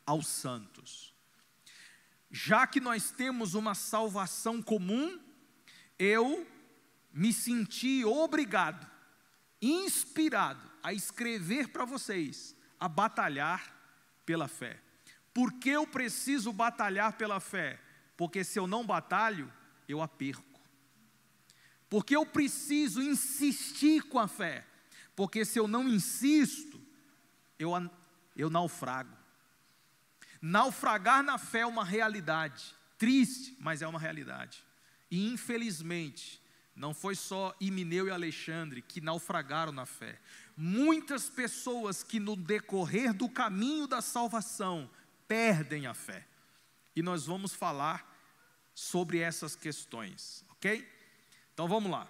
aos santos. Já que nós temos uma salvação comum, eu me senti obrigado, inspirado a escrever para vocês, a batalhar pela fé. Por que eu preciso batalhar pela fé? Porque se eu não batalho, eu a perco. Porque eu preciso insistir com a fé? Porque se eu não insisto, eu naufrago. Naufragar na fé é uma realidade, triste, mas é uma realidade. E infelizmente, não foi só Imineu e Alexandre que naufragaram na fé. Muitas pessoas que no decorrer do caminho da salvação perdem a fé. E nós vamos falar sobre essas questões, ok? Então vamos lá.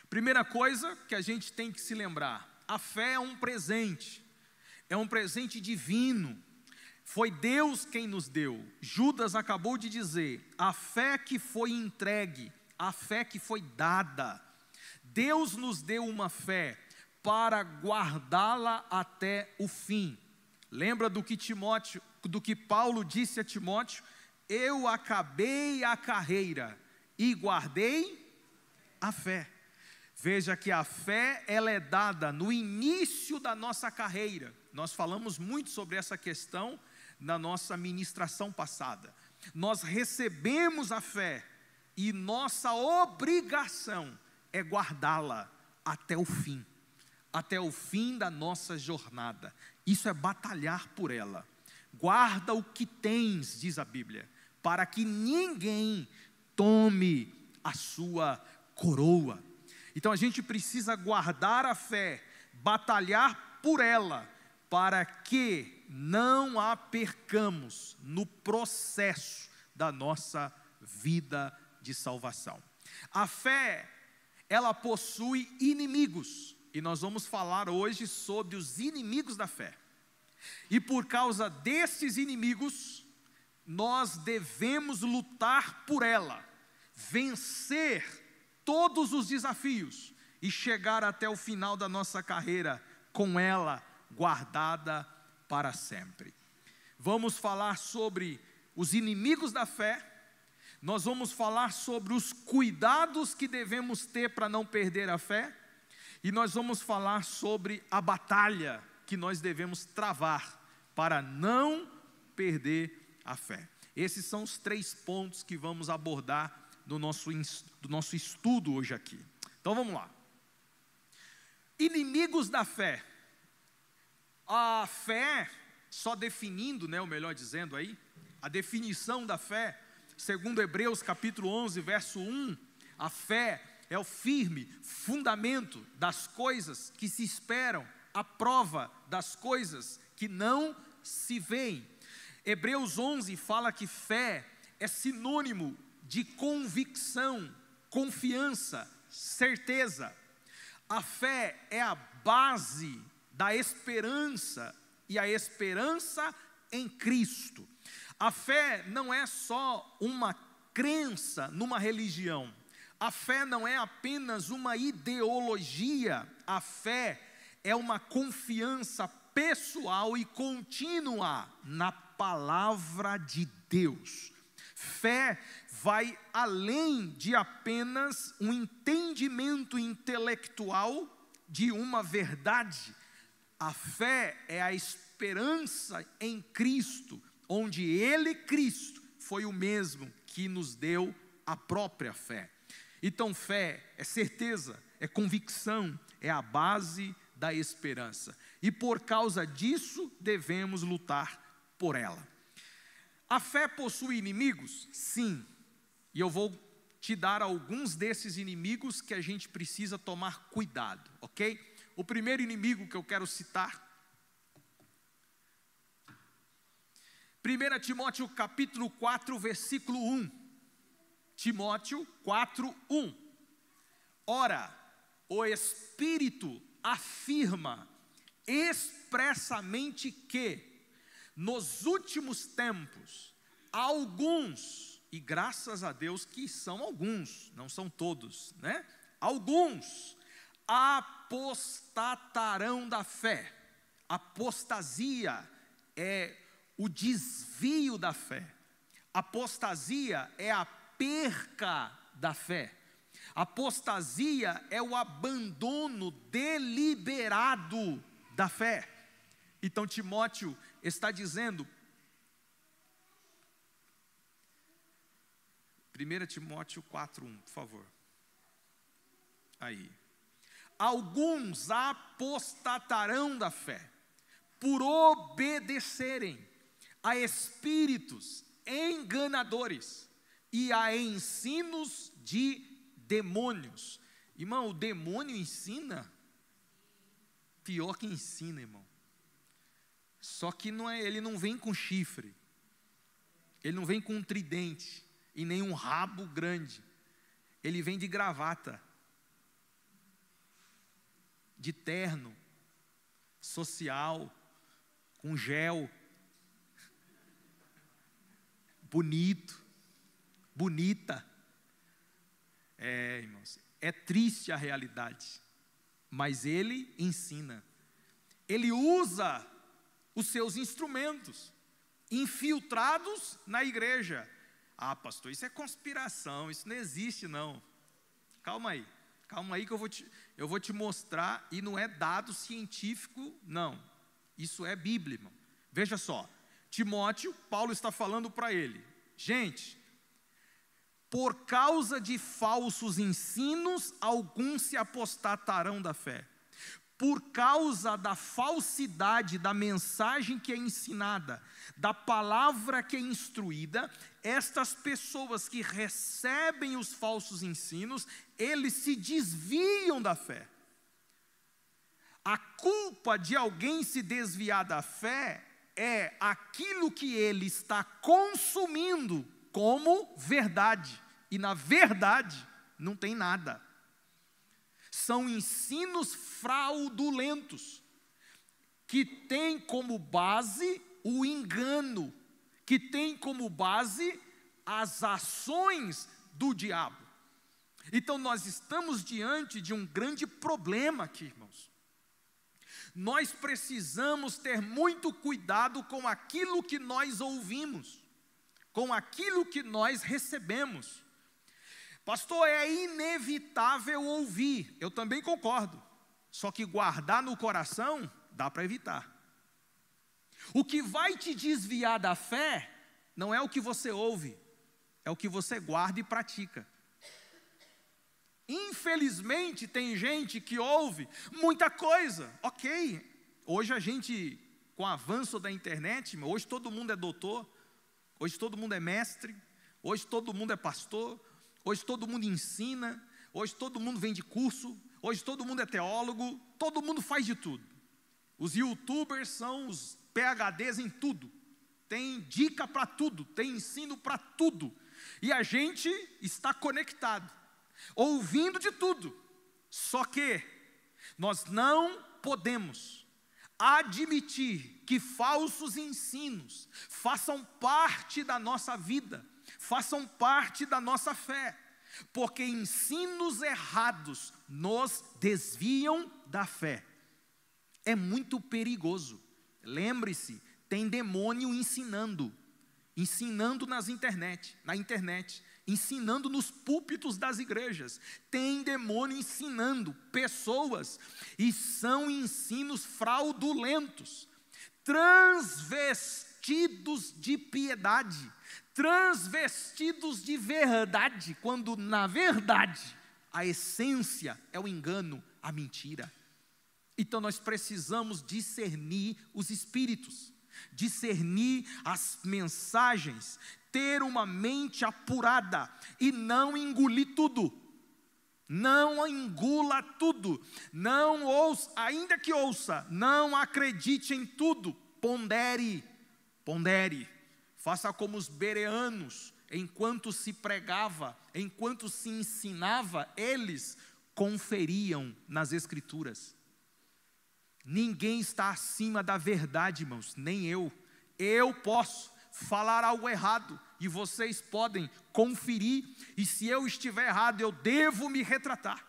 Primeira coisa que a gente tem que se lembrar: a fé é um presente divino. Foi Deus quem nos deu. Judas acabou de dizer: a fé que foi entregue, a fé que foi dada. Deus nos deu uma fé para guardá-la até o fim. Lembra do que Paulo disse a Timóteo? Eu acabei a carreira e guardei a fé. Veja que a fé, ela é dada no início da nossa carreira. Nós falamos muito sobre essa questão na nossa ministração passada. Nós recebemos a fé e nossa obrigação é guardá-la até o fim da nossa jornada. Isso é batalhar por ela. Guarda o que tens, diz a Bíblia, para que ninguém tome a sua coroa. Então a gente precisa guardar a fé, batalhar por ela, para que não a percamos no processo da nossa vida de salvação. A fé, ela possui inimigos, e nós vamos falar hoje sobre os inimigos da fé. E por causa desses inimigos, nós devemos lutar por ela, vencer todos os desafios e chegar até o final da nossa carreira com ela guardada para sempre. Vamos falar sobre os inimigos da fé. Nós vamos falar sobre os cuidados que devemos ter para não perder a fé. E nós vamos falar sobre a batalha que nós devemos travar para não perder a fé. Esses são os 3 pontos que vamos abordar do nosso estudo hoje aqui. Então vamos lá. Inimigos da fé. A fé, só definindo, ou melhor dizendo aí, a definição da fé, segundo Hebreus capítulo 11, verso 1, a fé é o firme fundamento das coisas que se esperam, a prova das coisas que não se veem. Hebreus 11 fala que fé é sinônimo de convicção, confiança, certeza. A fé é a base da esperança, e a esperança em Cristo. A fé não é só uma crença numa religião. A fé não é apenas uma ideologia. A fé é uma confiança pessoal e contínua na palavra de Deus. Fé vai além de apenas um entendimento intelectual de uma verdade. A fé é a esperança em Cristo, onde Ele, Cristo, foi o mesmo que nos deu a própria fé. Então fé é certeza, é convicção, é a base da esperança. E por causa disso devemos lutar por ela. A fé possui inimigos? Sim. E eu vou te dar alguns desses inimigos que a gente precisa tomar cuidado, ok? O primeiro inimigo que eu quero citar, 1 Timóteo capítulo 4, versículo 1. Timóteo 4, 1. Ora, o Espírito afirma expressamente que, nos últimos tempos, alguns, e graças a Deus que são alguns, não são todos, alguns apostatarão da fé. Apostasia é o desvio da fé. Apostasia é a perca da fé. Apostasia é o abandono deliberado da fé. Então Timóteo está dizendo, 1 Timóteo 4:1, por favor. Aí. Alguns apostatarão da fé, por obedecerem a espíritos enganadores e a ensinos de demônios. Irmão, o demônio ensina, pior que ensina, irmão. Só que ele não vem com chifre, ele não vem com um tridente e nem um rabo grande, ele vem de gravata, de terno, social, com gel, bonito, bonita. Irmãos, é triste a realidade, mas ele ensina, ele usa os seus instrumentos, infiltrados na igreja. Ah, pastor, isso é conspiração, isso não existe não. Calma aí que eu vou te mostrar, e não é dado científico, não. Isso é Bíblia, irmão. Veja só, Timóteo, Paulo está falando para ele, gente, por causa de falsos ensinos, alguns se apostatarão da fé. Por causa da falsidade da mensagem que é ensinada, da palavra que é instruída, estas pessoas que recebem os falsos ensinos, eles se desviam da fé. A culpa de alguém se desviar da fé é aquilo que ele está consumindo como verdade, e na verdade não tem nada. São ensinos fraudulentos, que têm como base o engano, que têm como base as ações do diabo. Então nós estamos diante de um grande problema aqui, irmãos. Nós precisamos ter muito cuidado com aquilo que nós ouvimos, com aquilo que nós recebemos. Pastor, é inevitável ouvir, eu também concordo, só que guardar no coração, dá para evitar. O que vai te desviar da fé, não é o que você ouve, é o que você guarda e pratica. Infelizmente tem gente que ouve muita coisa, ok, hoje a gente, com o avanço da internet, hoje todo mundo é doutor, hoje todo mundo é mestre, hoje todo mundo é pastor, hoje todo mundo ensina, hoje todo mundo vende curso, hoje todo mundo é teólogo, todo mundo faz de tudo. Os youtubers são os PhDs em tudo, tem dica para tudo, tem ensino para tudo, e a gente está conectado, ouvindo de tudo, só que nós não podemos admitir que falsos ensinos façam parte da nossa vida, façam parte da nossa fé, porque ensinos errados nos desviam da fé. É muito perigoso. Lembre-se, tem demônio ensinando na internet, ensinando nos púlpitos das igrejas. Tem demônio ensinando pessoas, e são ensinos fraudulentos, transvestidos de piedade, transvestidos de verdade, quando na verdade a essência é o engano, a mentira. Então nós precisamos discernir os espíritos, discernir as mensagens, ter uma mente apurada e não engolir tudo. Não engula tudo, não ouça, ainda que ouça, não acredite em tudo, pondere, faça como os bereanos, enquanto se pregava, enquanto se ensinava, eles conferiam nas escrituras. Ninguém está acima da verdade, irmãos, nem eu posso falar algo errado, e vocês podem conferir, e se eu estiver errado, eu devo me retratar.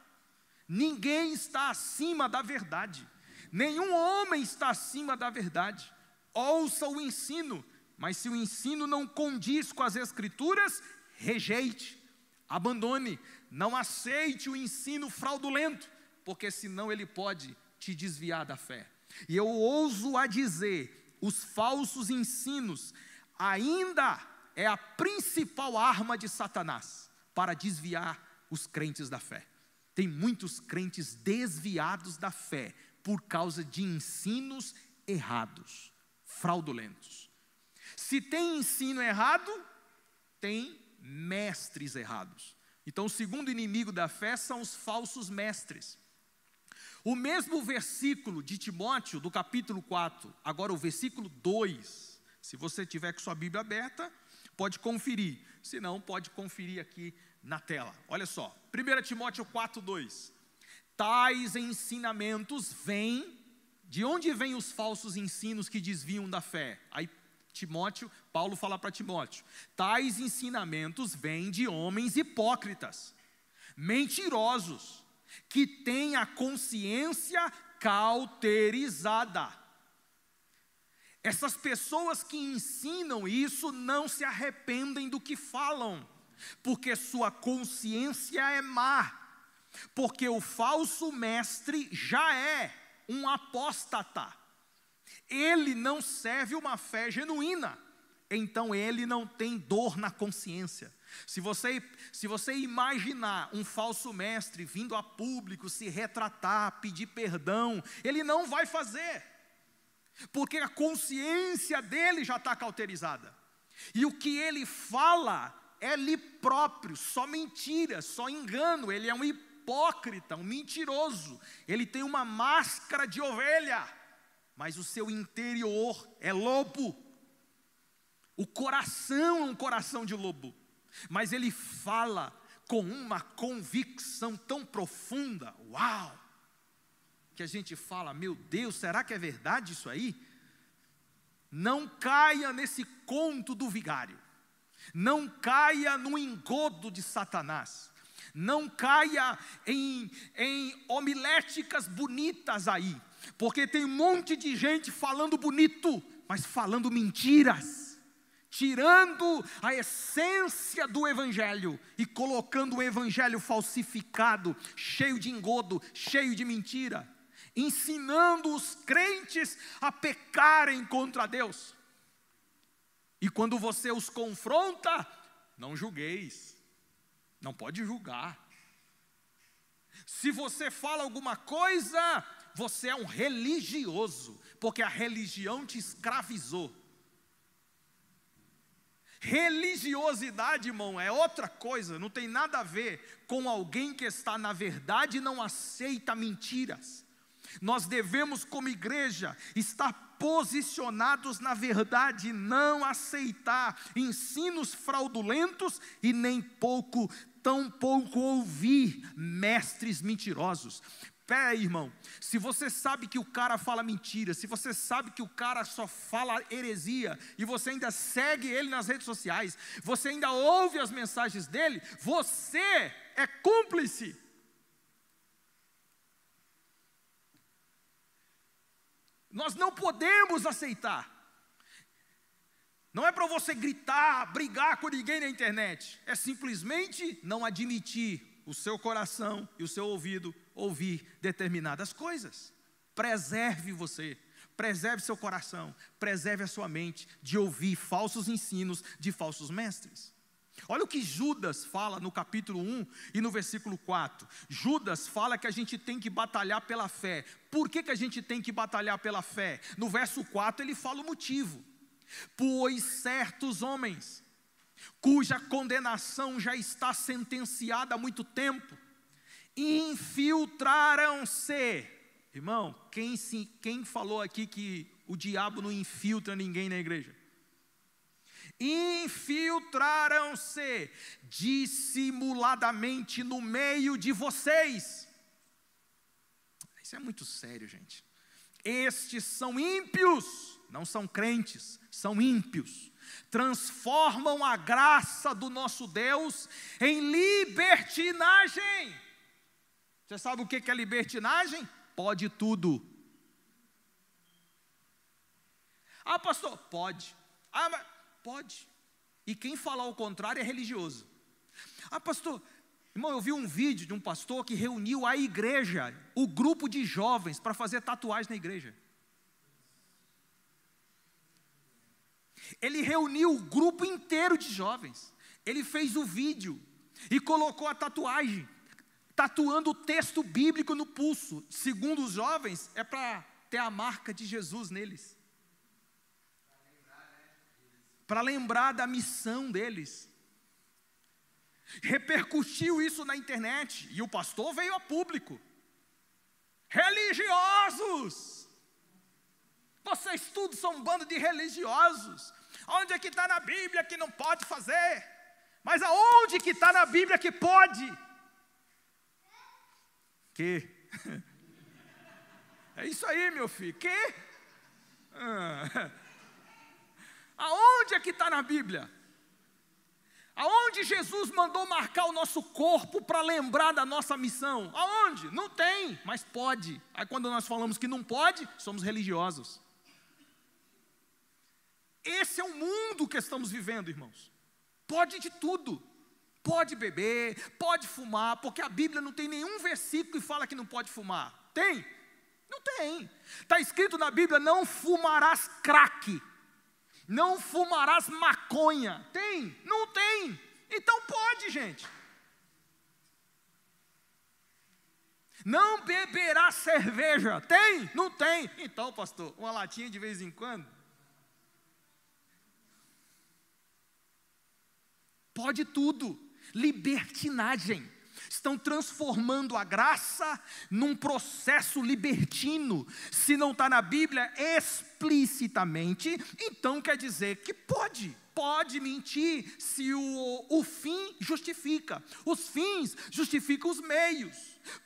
Ninguém está acima da verdade, nenhum homem está acima da verdade. Ouça o ensino Mas se o ensino não condiz com as Escrituras, rejeite, abandone, não aceite o ensino fraudulento, porque senão ele pode te desviar da fé. E eu ouso a dizer, os falsos ensinos ainda é a principal arma de Satanás para desviar os crentes da fé. Tem muitos crentes desviados da fé por causa de ensinos errados, fraudulentos. Se tem ensino errado, tem mestres errados. Então, o segundo inimigo da fé são os falsos mestres. O mesmo versículo de Timóteo, do capítulo 4, agora o versículo 2, se você tiver com sua Bíblia aberta, pode conferir, se não, pode conferir aqui na tela. Olha só, 1 Timóteo 4, 2. Tais ensinamentos vêm, de onde vêm os falsos ensinos que desviam da fé? Aí Paulo fala para Timóteo, tais ensinamentos vêm de homens hipócritas, mentirosos, que têm a consciência cauterizada. Essas pessoas que ensinam isso não se arrependem do que falam, porque sua consciência é má, porque o falso mestre já é um apóstata. Ele não serve uma fé genuína, então ele não tem dor na consciência. Se você imaginar um falso mestre vindo a público, se retratar, pedir perdão, ele não vai fazer, porque a consciência dele já está cauterizada, e o que ele fala é ele próprio, só mentira, só engano. Ele é um hipócrita, um mentiroso, ele tem uma máscara de ovelha, mas o seu interior é lobo. O coração é um coração de lobo, mas ele fala com uma convicção tão profunda, uau, que a gente fala, meu Deus, será que é verdade isso aí? Não caia nesse conto do vigário, não caia no engodo de Satanás, não caia em homiléticas bonitas aí, porque tem um monte de gente falando bonito, mas falando mentiras, tirando a essência do evangelho e colocando o evangelho falsificado, cheio de engodo, cheio de mentira, ensinando os crentes a pecarem contra Deus. E quando você os confronta, não julgueis, não pode julgar. Se você fala alguma coisa, você é um religioso, porque a religião te escravizou. Religiosidade, irmão, é outra coisa, não tem nada a ver com alguém que está na verdade e não aceita mentiras. Nós devemos, como igreja, estar posicionados na verdade, não aceitar ensinos fraudulentos e nem tampouco ouvir mestres mentirosos. Pera aí, irmão, se você sabe que o cara fala mentira, se você sabe que o cara só fala heresia, e você ainda segue ele nas redes sociais, você ainda ouve as mensagens dele, você é cúmplice. Nós não podemos aceitar. Não é para você gritar, brigar com ninguém na internet, é simplesmente não admitir o seu coração e o seu ouvido ouvir determinadas coisas. Preserve você, preserve seu coração, preserve a sua mente de ouvir falsos ensinos de falsos mestres. Olha o que Judas fala no capítulo 1 e no versículo 4. Judas fala que a gente tem que batalhar pela fé. Por que a gente tem que batalhar pela fé? No verso 4 ele fala o motivo. Pois certos homens, cuja condenação já está sentenciada há muito tempo, infiltraram-se. Irmão, quem falou aqui que o diabo não infiltra ninguém na igreja? Infiltraram-se dissimuladamente no meio de vocês. Isso é muito sério, gente. Estes são ímpios, não são crentes, são ímpios. Transformam a graça do nosso Deus em libertinagem. Você sabe o que é libertinagem? Pode tudo. Ah, pastor, pode. Ah, mas pode. E quem falar o contrário é religioso. Ah, pastor, irmão, eu vi um vídeo de um pastor que reuniu a igreja, o grupo de jovens, para fazer tatuagem na igreja. Ele reuniu o grupo inteiro de jovens. Ele fez o vídeo e colocou a tatuagem, tatuando o texto bíblico no pulso. Segundo os jovens, é para ter a marca de Jesus neles. Para lembrar da missão deles. Repercutiu isso na internet e o pastor veio a público. Religiosos! Vocês todos são um bando de religiosos. Onde é que está na Bíblia que não pode fazer? Mas aonde que está na Bíblia que pode? Que? É isso aí, meu filho. Que? Aonde é que está na Bíblia? Aonde Jesus mandou marcar o nosso corpo para lembrar da nossa missão? Aonde? Não tem, mas pode. Aí quando nós falamos que não pode, somos religiosos. Esse é o mundo que estamos vivendo, irmãos. Pode de tudo. Pode beber, pode fumar, porque a Bíblia não tem nenhum versículo que fala que não pode fumar. Tem? Não tem. Está escrito na Bíblia, não fumarás crack. Não fumarás maconha. Tem? Não tem. Então pode, gente. Não beberás cerveja. Tem? Não tem. Então, pastor, uma latinha de vez em quando. Pode tudo. Libertinagem. Estão transformando a graça num processo libertino. Se não está na Bíblia explicitamente, então quer dizer que pode mentir se o fim justifica. Os fins justificam os meios.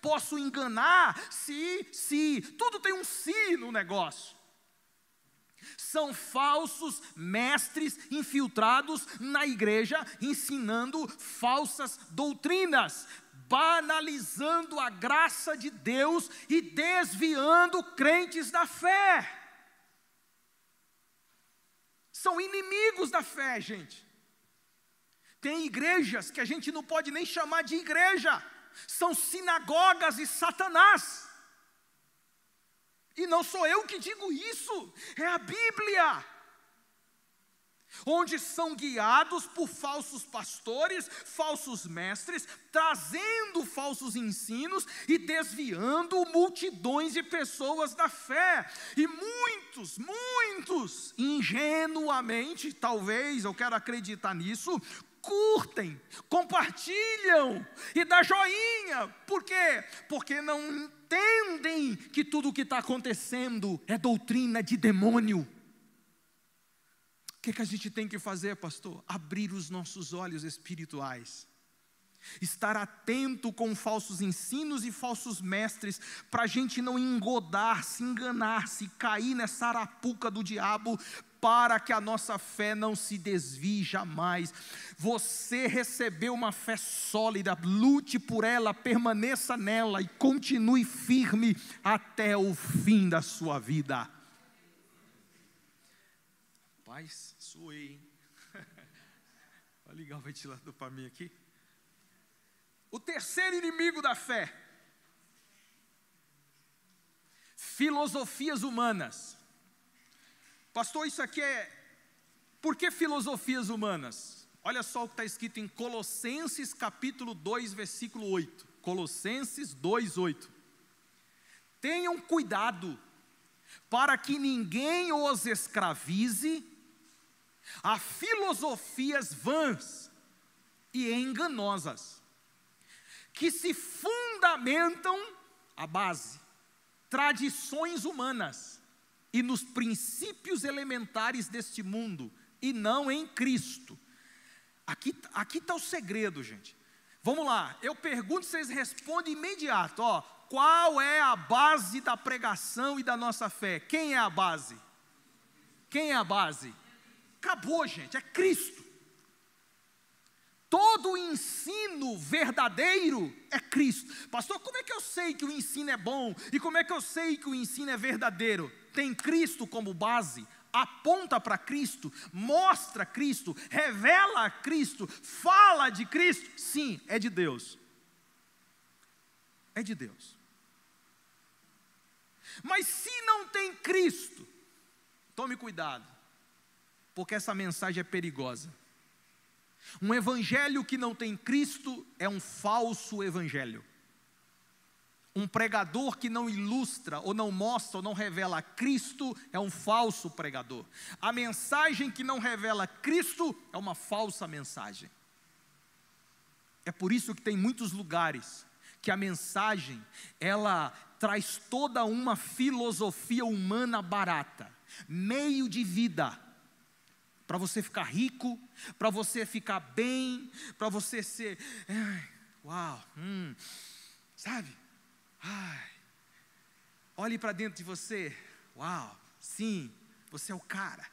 Posso enganar se tudo tem um se no negócio. São falsos mestres infiltrados na igreja, ensinando falsas doutrinas, banalizando a graça de Deus e desviando crentes da fé. São inimigos da fé, gente. Tem igrejas que a gente não pode nem chamar de igreja, são sinagogas de Satanás. E não sou eu que digo isso, é a Bíblia. Onde são guiados por falsos pastores, falsos mestres, trazendo falsos ensinos e desviando multidões de pessoas da fé. E muitos, ingenuamente, talvez, eu quero acreditar nisso, curtem, compartilham e dá joinha. Por quê? Porque não entendem que tudo o que está acontecendo é doutrina de demônio. O que a gente tem que fazer, pastor? Abrir os nossos olhos espirituais. Estar atento com falsos ensinos e falsos mestres, para a gente não engodar, se enganar, se cair nessa arapuca do diabo, para que a nossa fé não se desvie jamais. Você recebeu uma fé sólida, lute por ela, permaneça nela e continue firme até o fim da sua vida. Rapaz, suei, hein? Vai ligar o ventilador para mim aqui. O terceiro inimigo da fé: filosofias humanas. Pastor, isso aqui por que filosofias humanas? Olha só o que está escrito em Colossenses capítulo 2, versículo 8. Colossenses 2, 8. Tenham cuidado, para que ninguém os escravize a filosofias vãs e enganosas, que se fundamentam, a base, tradições humanas e nos princípios elementares deste mundo, e não em Cristo. Aqui está o segredo, gente. Vamos lá, eu pergunto, vocês respondem imediato. Qual é a base da pregação e da nossa fé? Quem é a base? Quem é a base? Acabou, gente, é Cristo. Todo o ensino verdadeiro é Cristo. Pastor, como é que eu sei que o ensino é bom? E como é que eu sei que o ensino é verdadeiro? Tem Cristo como base, aponta para Cristo, mostra Cristo, revela a Cristo, fala de Cristo, sim, é de Deus. É de Deus. Mas se não tem Cristo, tome cuidado, porque essa mensagem é perigosa. Um evangelho que não tem Cristo é um falso evangelho. Um pregador que não ilustra, ou não mostra, ou não revela Cristo, é um falso pregador. A mensagem que não revela Cristo é uma falsa mensagem. É por isso que tem muitos lugares que a mensagem, ela traz toda uma filosofia humana barata, meio de vida, para você ficar rico, para você ficar bem, para você ser, sabe? Olhe para dentro de você, uau, sim, você é o cara.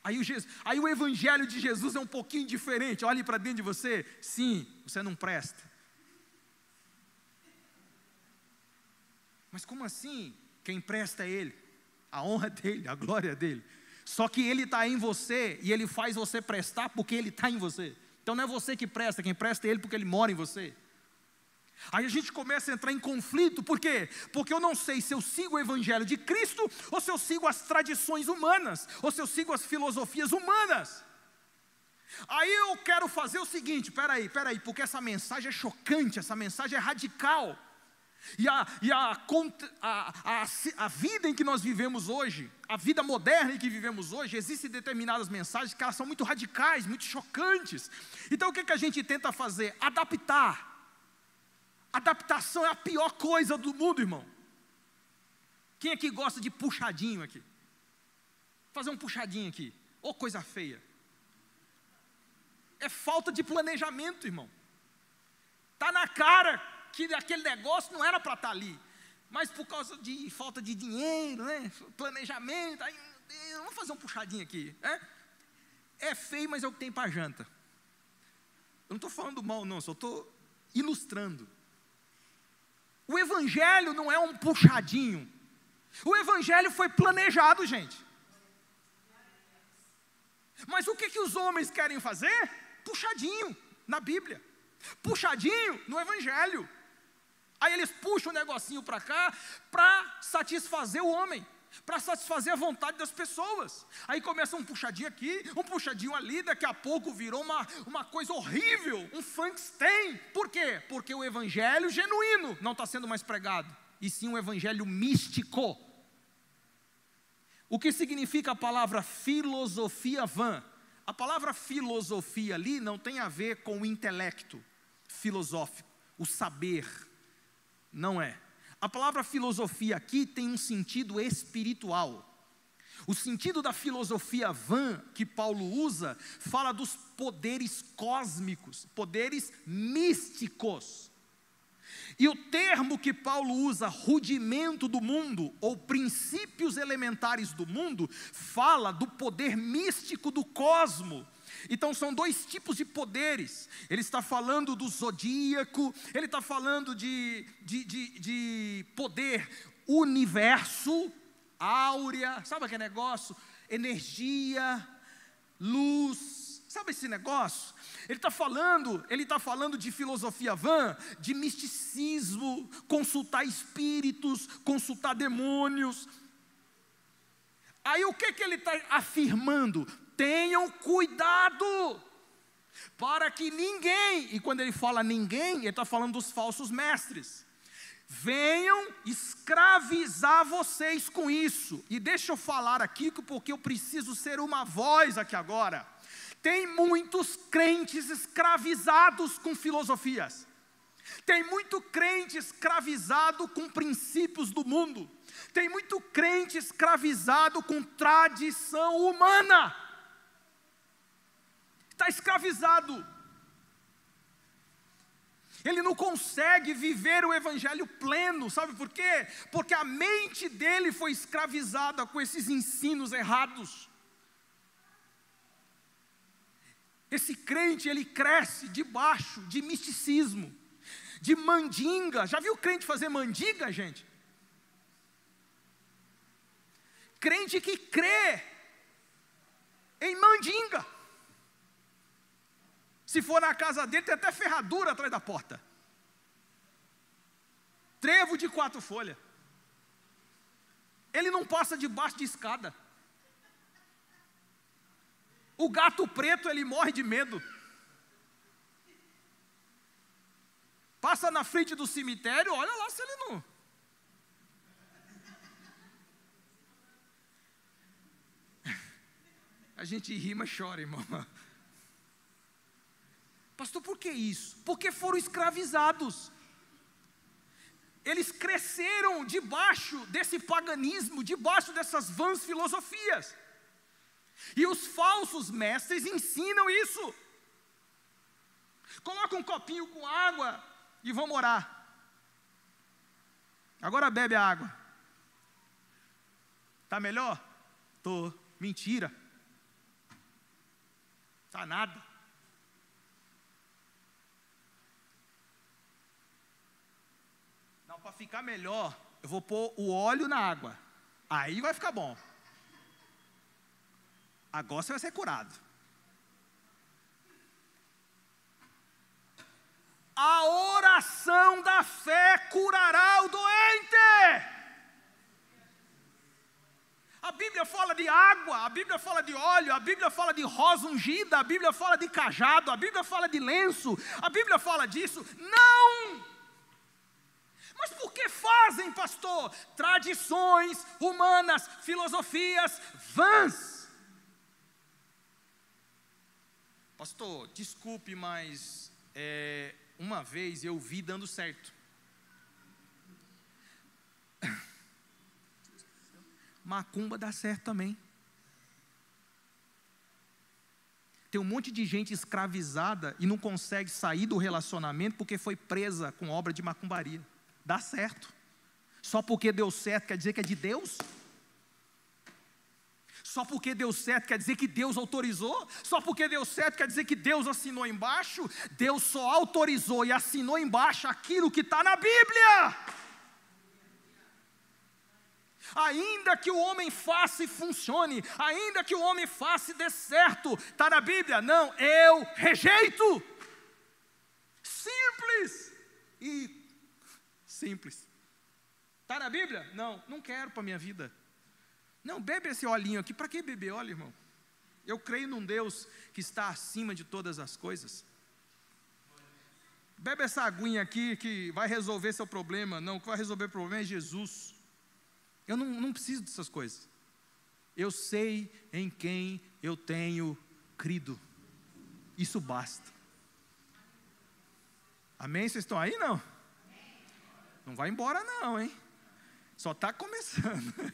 Aí o evangelho de Jesus é um pouquinho diferente, olhe para dentro de você, sim, você não presta. Mas como assim? Quem presta é Ele, a honra é dEle, a glória é dEle. Só que Ele está em você, e Ele faz você prestar porque Ele está em você. Então não é você que presta, quem presta é Ele porque Ele mora em você. Aí a gente começa a entrar em conflito, por quê? Porque eu não sei se eu sigo o evangelho de Cristo, ou se eu sigo as tradições humanas, ou se eu sigo as filosofias humanas. Aí eu quero fazer o seguinte, peraí, porque essa mensagem é chocante, essa mensagem é radical. E a vida em que nós vivemos hoje, a vida moderna em que vivemos hoje, existem determinadas mensagens que elas são muito radicais, muito chocantes. Então o que a gente tenta fazer? Adaptar. Adaptação é a pior coisa do mundo, irmão. Quem aqui gosta de puxadinho aqui? Fazer um puxadinho aqui, ô coisa feia. É falta de planejamento, irmão. Está na cara que aquele negócio não era para estar ali, mas por causa de falta de dinheiro, né? Planejamento, aí, vamos fazer um puxadinho aqui. É feio, mas é o que tem para janta. Eu não estou falando mal não, só estou ilustrando. O evangelho não é um puxadinho. O evangelho foi planejado, gente. Mas o que os homens querem fazer? Puxadinho na Bíblia. Puxadinho no evangelho. Aí eles puxam um negocinho para cá, para satisfazer o homem, para satisfazer a vontade das pessoas. Aí começa um puxadinho aqui, um puxadinho ali, daqui a pouco virou uma coisa horrível, um Frankenstein. Por quê? Porque o evangelho genuíno não está sendo mais pregado, e sim um evangelho místico. O que significa a palavra filosofia vã? A palavra filosofia ali não tem a ver com o intelecto filosófico, o saber. Não é. A palavra filosofia aqui tem um sentido espiritual. O sentido da filosofia vã que Paulo usa, fala dos poderes cósmicos, poderes místicos. E o termo que Paulo usa, rudimento do mundo, ou princípios elementares do mundo, fala do poder místico do cosmo. Então são dois tipos de poderes. Ele está falando do zodíaco, ele está falando de poder universo, áurea, sabe aquele negócio? Energia, luz, sabe esse negócio? Ele está falando de filosofia vã, de misticismo, consultar espíritos, consultar demônios. Aí o que ele está afirmando? Tenham cuidado, para que ninguém, e quando ele fala ninguém, ele está falando dos falsos mestres, venham escravizar vocês com isso. E deixa eu falar aqui, porque eu preciso ser uma voz aqui agora. Tem muitos crentes escravizados com filosofias, tem muito crente escravizado com princípios do mundo, tem muito crente escravizado com tradição humana. Está escravizado. Ele não consegue viver o evangelho pleno, sabe por quê? Porque a mente dele foi escravizada com esses ensinos errados. Esse crente, ele cresce debaixo de misticismo, de mandinga. Já viu crente fazer mandinga, gente? Crente que crê em mandinga. Se for na casa dele, tem até ferradura atrás da porta. Trevo de 4 folhas. Ele não passa debaixo de escada. O gato preto, ele morre de medo. Passa na frente do cemitério, olha lá se ele não... A gente ri, mas chora, irmão. Pastor, por que isso? Porque foram escravizados. Eles cresceram debaixo desse paganismo, debaixo dessas vãs filosofias. E os falsos mestres ensinam isso. Coloca um copinho com água e vamos orar. Agora bebe a água. Tá melhor? Tô. Mentira. Tá nada. Não, para ficar melhor, eu vou pôr o óleo na água. Aí vai ficar bom. Agora você vai ser curado. A oração da fé curará o doente. A Bíblia fala de água, a Bíblia fala de óleo, a Bíblia fala de rosa ungida, a Bíblia fala de cajado, a Bíblia fala de lenço, a Bíblia fala disso. Não! Mas por que fazem, pastor? Tradições humanas, filosofias vãs. Pastor, desculpe, mas uma vez eu vi dando certo. Macumba dá certo também. Tem um monte de gente escravizada e não consegue sair do relacionamento porque foi presa com obra de macumbaria. Dá certo. Só porque deu certo quer dizer que é de Deus? Só porque deu certo quer dizer que Deus autorizou? Só porque deu certo quer dizer que Deus assinou embaixo? Deus só autorizou e assinou embaixo aquilo que está na Bíblia. Ainda que o homem faça e funcione, ainda que o homem faça e dê certo, está na Bíblia? Não, eu rejeito. Simples. E simples. Está na Bíblia? Não, não quero para a minha vida. Não, bebe esse olhinho aqui. Para que beber óleo, irmão? Eu creio num Deus que está acima de todas as coisas. Bebe essa aguinha aqui que vai resolver seu problema. Não, o que vai resolver o problema é Jesus. Eu não preciso dessas coisas. Eu sei em quem eu tenho crido. Isso basta. Amém? Vocês estão aí, não? Não vai embora não, hein? Só está começando.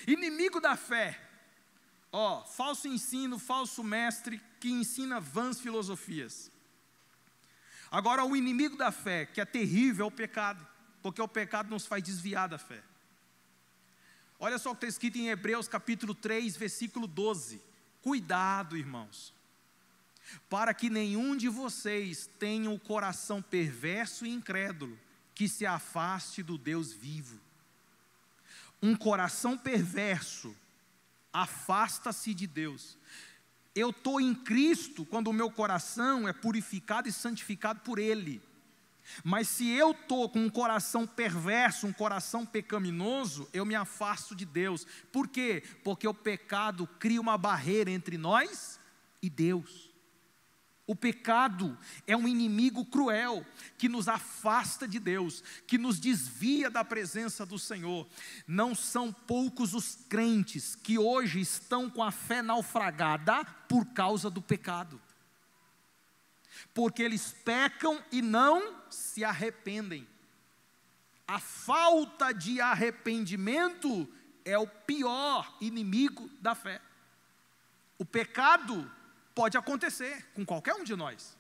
Inimigo da fé. Falso ensino, falso mestre que ensina vãs filosofias. Agora o inimigo da fé, que é terrível, é o pecado. Porque o pecado nos faz desviar da fé. Olha só o que está escrito em Hebreus capítulo 3, versículo 12. Cuidado, irmãos, para que nenhum de vocês tenha o coração perverso e incrédulo, que se afaste do Deus vivo. Um coração perverso afasta-se de Deus. Eu estou em Cristo quando o meu coração é purificado e santificado por Ele. Mas se eu estou com um coração perverso, um coração pecaminoso, eu me afasto de Deus. Por quê? Porque o pecado cria uma barreira entre nós e Deus. O pecado é um inimigo cruel, que nos afasta de Deus, que nos desvia da presença do Senhor. Não são poucos os crentes que hoje estão com a fé naufragada por causa do pecado. Porque eles pecam e não se arrependem. A falta de arrependimento é o pior inimigo da fé. O pecado pode acontecer com qualquer um de nós.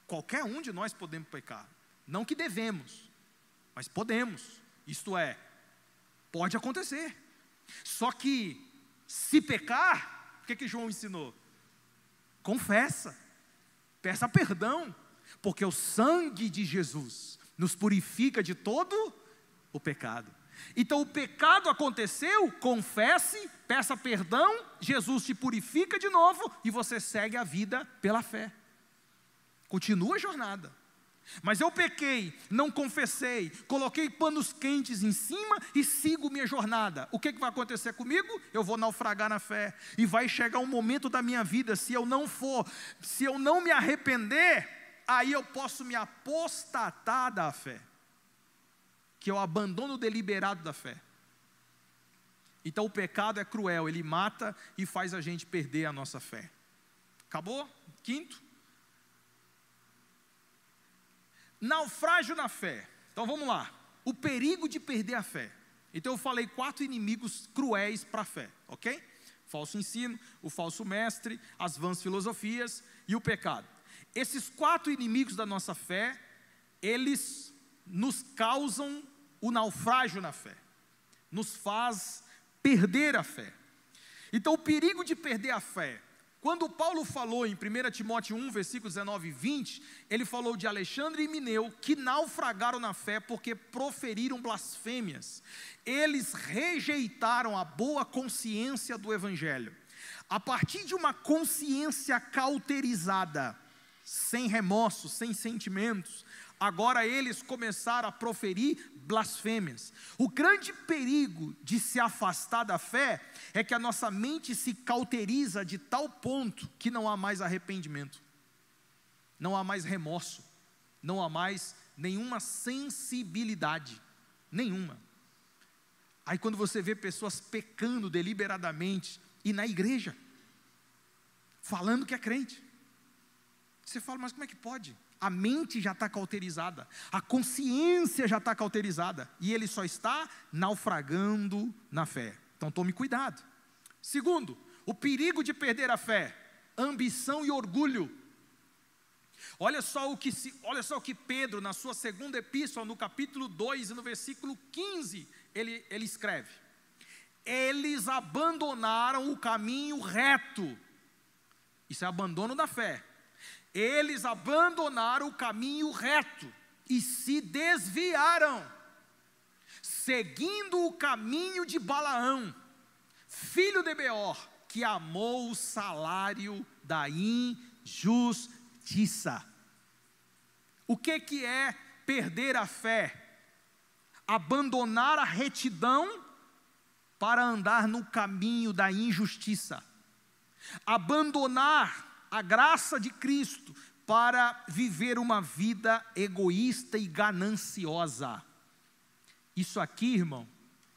Qualquer um de nós podemos pecar. Não que devemos, mas podemos. Isto é, pode acontecer. Só que, se pecar, o que João ensinou? Confessa. Peça perdão, porque o sangue de Jesus nos purifica de todo o pecado. Então o pecado aconteceu, confesse, peça perdão, Jesus te purifica de novo e você segue a vida pela fé. Continua a jornada. Mas eu pequei, não confessei, coloquei panos quentes em cima e sigo minha jornada. O que vai acontecer comigo? Eu vou naufragar na fé. E vai chegar um momento da minha vida, se eu não me arrepender, aí eu posso me apostatar da fé. Que eu abandono o deliberado da fé. Então o pecado é cruel, ele mata e faz a gente perder a nossa fé. Acabou? Quinto. Naufrágio na fé. Então vamos lá. O perigo de perder a fé. Então eu falei 4 inimigos cruéis para a fé, ok? Falso ensino, o falso mestre, as vãs filosofias e o pecado. Esses 4 inimigos da nossa fé, eles nos causam o naufrágio na fé. Nos faz perder a fé. Então o perigo de perder a fé. Quando Paulo falou em 1 Timóteo 1, versículos 19 e 20, ele falou de Alexandre e Mineu, que naufragaram na fé porque proferiram blasfêmias. Eles rejeitaram a boa consciência do Evangelho. A partir de uma consciência cauterizada, sem remorso, sem sentimentos, agora eles começaram a proferir blasfêmias. O grande perigo de se afastar da fé é que a nossa mente se cauteriza de tal ponto que não há mais arrependimento, não há mais remorso, não há mais nenhuma sensibilidade, nenhuma. Aí quando você vê pessoas pecando deliberadamente e na igreja, falando que é crente, você fala, mas como é que pode? A mente já está cauterizada, a consciência já está cauterizada, e ele só está naufragando na fé. Então tome cuidado. Segundo, o perigo de perder a fé, ambição e orgulho. Olha só o que Pedro, na sua segunda epístola, no capítulo 2 e no versículo 15, ele escreve: eles abandonaram o caminho reto. Isso é abandono da fé. Eles abandonaram o caminho reto e se desviaram, seguindo o caminho de Balaão, filho de Beor, que amou o salário da injustiça. O que é perder a fé? Abandonar a retidão para andar no caminho da injustiça. Abandonar a graça de Cristo para viver uma vida egoísta e gananciosa. Isso aqui, irmão,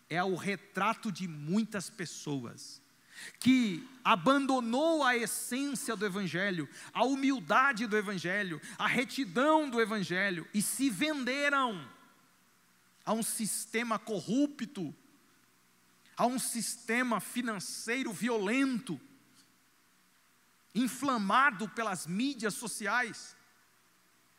é o retrato de muitas pessoas que abandonou a essência do Evangelho, a humildade do Evangelho, a retidão do Evangelho e se venderam a um sistema corrupto, a um sistema financeiro violento, inflamado pelas mídias sociais.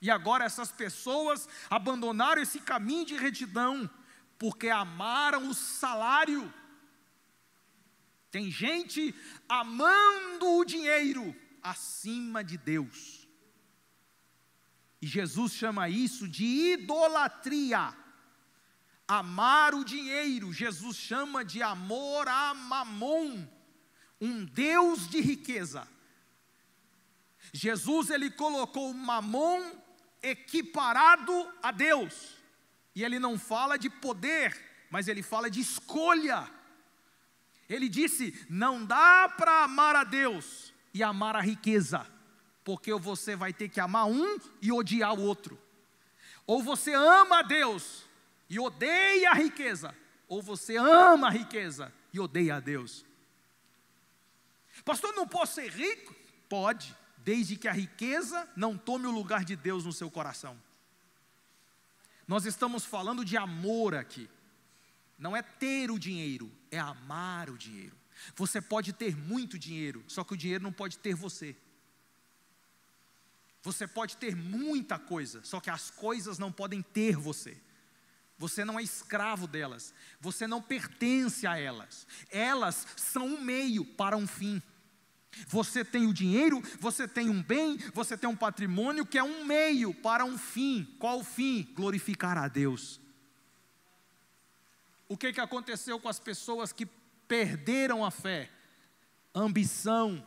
E agora essas pessoas abandonaram esse caminho de retidão porque amaram o salário. Tem gente amando o dinheiro acima de Deus. E Jesus chama isso de idolatria. Amar o dinheiro, Jesus chama de amor a Mamon, um Deus de riqueza. Jesus, ele colocou Mamon equiparado a Deus, e ele não fala de poder, mas ele fala de escolha. Ele disse, não dá para amar a Deus e amar a riqueza, porque você vai ter que amar um e odiar o outro. Ou você ama a Deus e odeia a riqueza, ou você ama a riqueza e odeia a Deus. Pastor, não posso ser rico? Pode, desde que a riqueza não tome o lugar de Deus no seu coração. Nós estamos falando de amor aqui. Não é ter o dinheiro, é amar o dinheiro. Você pode ter muito dinheiro, só que o dinheiro não pode ter você. Você pode ter muita coisa, só que as coisas não podem ter você. Você não é escravo delas, você não pertence a elas. Elas são um meio para um fim. Você tem o dinheiro, você tem um bem, você tem um patrimônio que é um meio para um fim. Qual o fim? Glorificar a Deus. o que aconteceu com as pessoas que perderam a fé? Ambição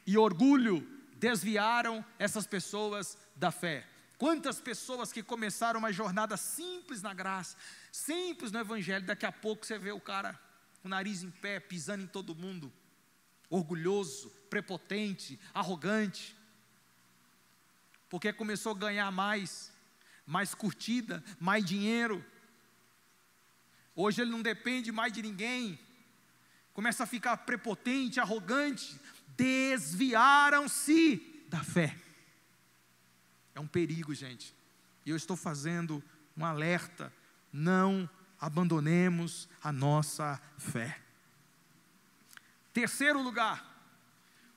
e orgulho desviaram essas pessoas da fé. Quantas pessoas que começaram uma jornada simples na graça, simples no evangelho, daqui a pouco você vê o cara com o nariz em pé, pisando em todo mundo, orgulhoso, prepotente, arrogante, porque começou a ganhar mais curtida, mais dinheiro. Hoje ele não depende mais de ninguém, começa a ficar prepotente, arrogante. Desviaram-se da fé. É um perigo, gente. E eu estou fazendo um alerta: não abandonemos a nossa fé. Terceiro lugar,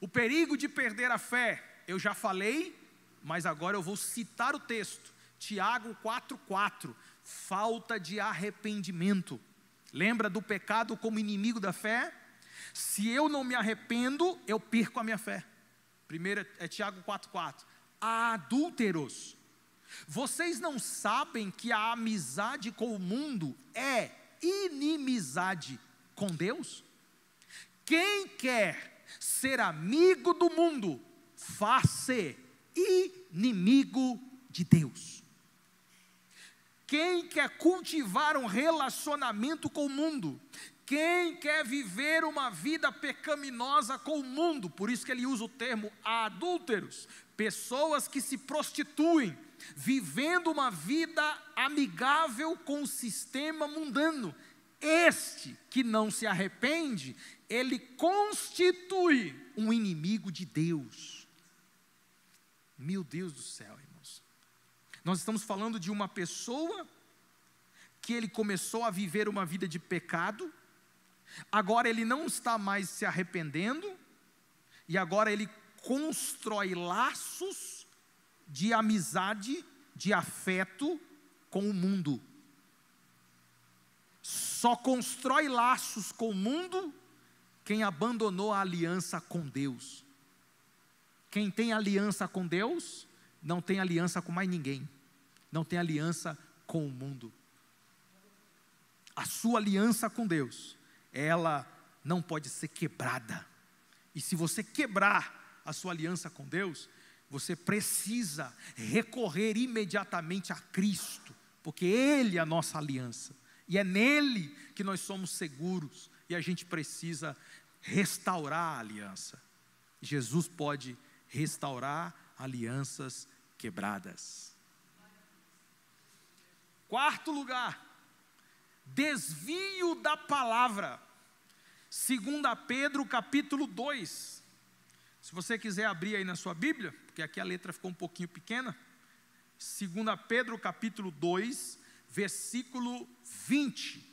o perigo de perder a fé. Eu já falei, mas agora eu vou citar o texto. Tiago 4,4. Falta de arrependimento. Lembra do pecado como inimigo da fé? Se eu não me arrependo, eu perco a minha fé. Primeiro é Tiago 4,4. Adúlteros, vocês não sabem que a amizade com o mundo é inimizade com Deus? Quem quer ser amigo do mundo, faz-se inimigo de Deus. Quem quer cultivar um relacionamento com o mundo, quem quer viver uma vida pecaminosa com o mundo, por isso que ele usa o termo adúlteros, pessoas que se prostituem, vivendo uma vida amigável com o sistema mundano, este que não se arrepende, ele constitui um inimigo de Deus. Meu Deus do céu, irmãos. Nós estamos falando de uma pessoa que ele começou a viver uma vida de pecado, agora ele não está mais se arrependendo, e agora ele constrói laços de amizade, de afeto com o mundo. Só constrói laços com o mundo quem abandonou a aliança com Deus. Quem tem aliança com Deus, não tem aliança com mais ninguém, não tem aliança com o mundo. A sua aliança com Deus, ela não pode ser quebrada. E se você quebrar a sua aliança com Deus, você precisa recorrer imediatamente a Cristo, porque Ele é a nossa aliança, e é nele que nós somos seguros, e a gente precisa restaurar a aliança. Jesus pode restaurar alianças quebradas. Quarto lugar, desvio da palavra. 2 Pedro capítulo 2. Se você quiser abrir aí na sua Bíblia, porque aqui a letra ficou um pouquinho pequena. 2 Pedro capítulo 2, versículo 20.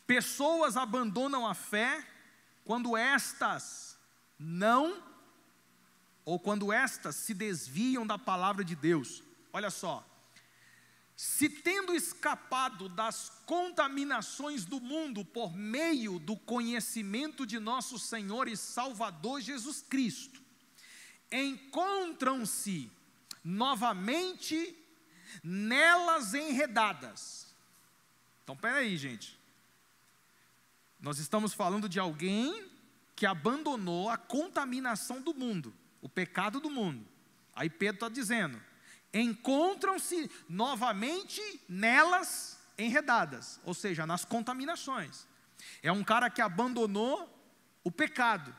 Pessoas abandonam a fé quando estas se desviam da palavra de Deus. Olha só. Se tendo escapado das contaminações do mundo por meio do conhecimento de nosso Senhor e Salvador Jesus Cristo, encontram-se novamente nelas enredadas. Então, peraí, gente. Nós estamos falando de alguém que abandonou a contaminação do mundo, o pecado do mundo. Aí Pedro está dizendo: encontram-se novamente nelas enredadas, ou seja, nas contaminações. É um cara que abandonou o pecado,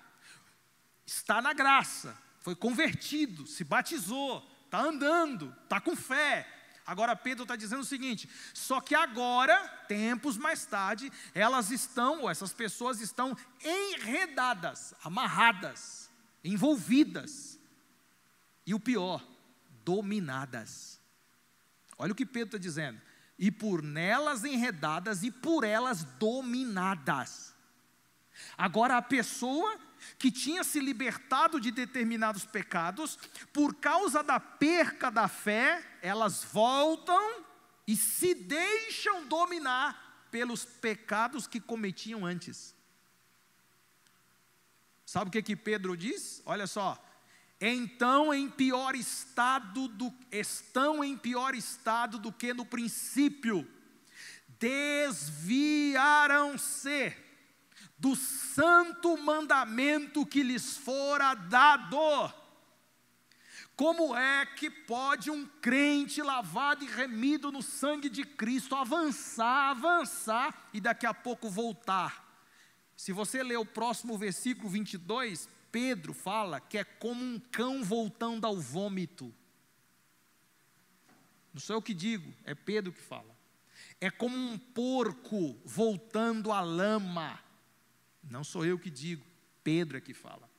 está na graça, foi convertido, se batizou, está andando, está com fé. Agora Pedro está dizendo o seguinte: só que agora, tempos mais tarde, essas pessoas estão enredadas, amarradas, envolvidas, e o pior, dominadas. Olha o que Pedro está dizendo: e por nelas enredadas e por elas dominadas. Agora a pessoa que tinha se libertado de determinados pecados, por causa da perca da fé, elas voltam e se deixam dominar pelos pecados que cometiam antes. Sabe o que Pedro diz? Olha só: estão em pior estado do que no princípio, desviaram-se do santo mandamento que lhes fora dado. Como é que pode um crente lavado e remido no sangue de Cristo avançar e daqui a pouco voltar? Se você ler o próximo versículo 22, Pedro fala que é como um cão voltando ao vômito. Não sou eu que digo, é Pedro que fala. É como um porco voltando à lama. Não sou eu que digo, Pedro é que fala.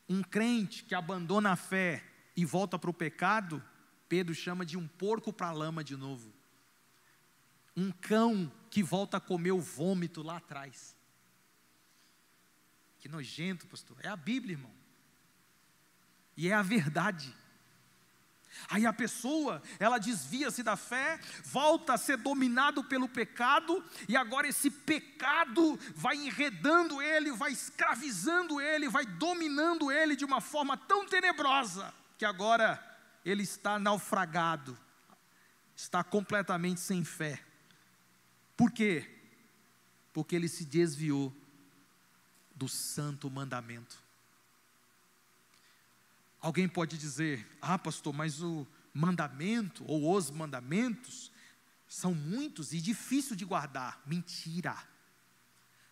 Um crente que abandona a fé e volta para o pecado, Pedro chama de um porco para a lama de novo. Um cão que volta a comer o vômito lá atrás. Que nojento, pastor. É a Bíblia, irmão. E é a verdade. Aí a pessoa, ela desvia-se da fé, volta a ser dominado pelo pecado, e agora esse pecado vai enredando ele, vai escravizando ele, vai dominando ele de uma forma tão tenebrosa, que agora ele está naufragado, está completamente sem fé. Por quê? Porque ele se desviou do santo mandamento. Alguém pode dizer, pastor, mas o mandamento, ou os mandamentos, são muitos e difícil de guardar. Mentira.